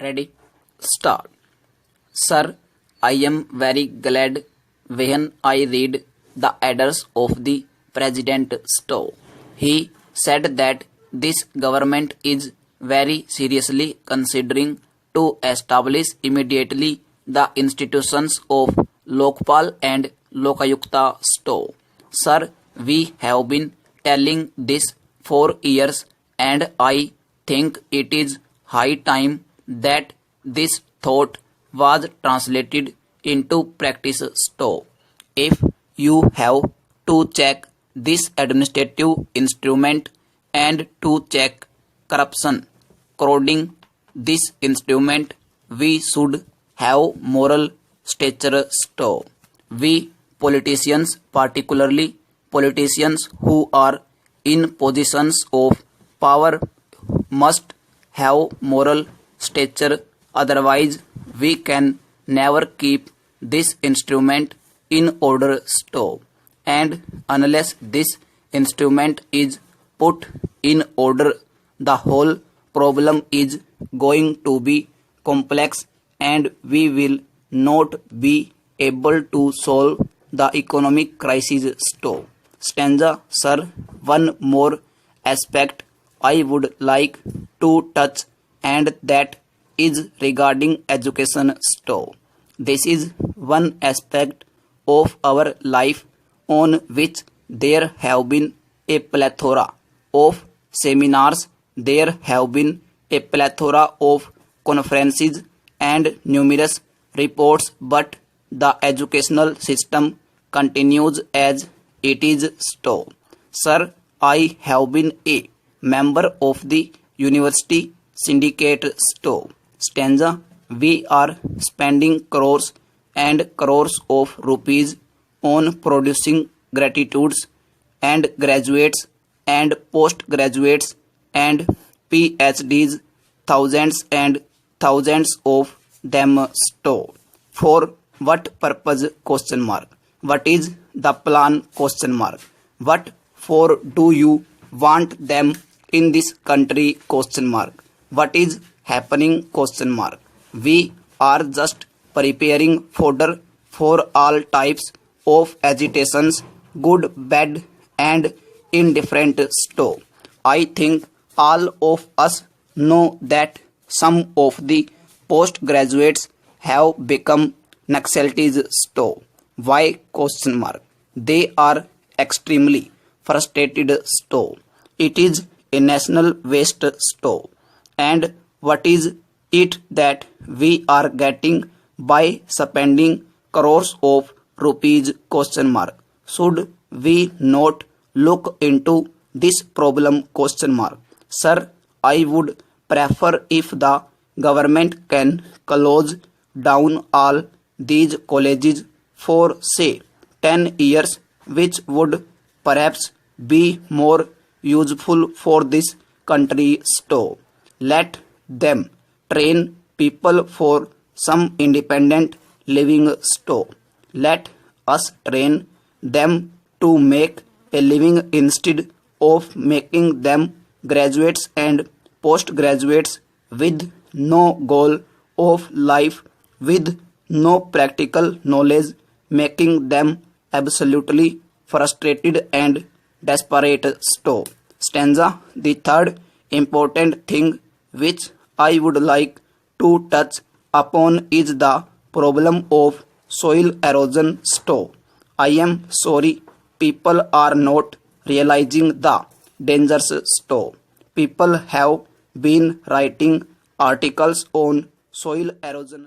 Ready? Start. Sir, I am very glad when I read the address of the President Stowe. He said that this government is very seriously considering to establish immediately the institutions of Lokpal and Lokayukta Stowe. Sir, we have been telling this for years and I think it is high time that this thought was translated into practice. Stowe. If you have to check this administrative instrument and to check corruption crowding this instrument, we should have moral stature. Stowe. We politicians, particularly politicians who are in positions of power, must have moral stature, otherwise we can never keep this instrument in order. Stowe. And unless this instrument is put in order, the whole problem is going to be complex and we will not be able to solve the economic crisis. Stowe. Stanza. Sir, one more aspect I would like to touch and that is regarding education. Stowe. This is one aspect of our life on which there have been a plethora of seminars, there have been a plethora of conferences and numerous reports, but the educational system continues as it is. Stowe. Sir, I have been a member of the university syndicate. Stowe. Stanza. We are spending crores and crores of rupees on producing gratitudes and graduates and postgraduates and PhDs, thousands and thousands of them. Stowe. For what purpose? Question mark. What is the plan? Question mark. What for do you want them in this country? Question mark. What is happening? Question mark. We are just preparing fodder for all types of agitations, good, bad and indifferent. Stowe. I think all of us know that some of the postgraduates have become Naxalites. Stowe. Why? Question mark. They are extremely frustrated. Stowe. It is a national waste. Stowe. And what is it that we are getting by spending crores of rupees? Question mark. Should we not look into this problem? Question mark. Sir, I would prefer if the government can close down all these colleges for say 10 years, which would perhaps be more useful for this country. Stowe. Let them train people for some independent living. Stowe. Let us train them to make a living instead of making them graduates and postgraduates with no goal of life, with no practical knowledge, making them absolutely frustrated and desperate. Stowe. Stanza. The third important thing which I would like to touch upon is the problem of soil erosion. Stowe. I am sorry, people are not realizing the dangers. Stowe. People have been writing articles on soil erosion.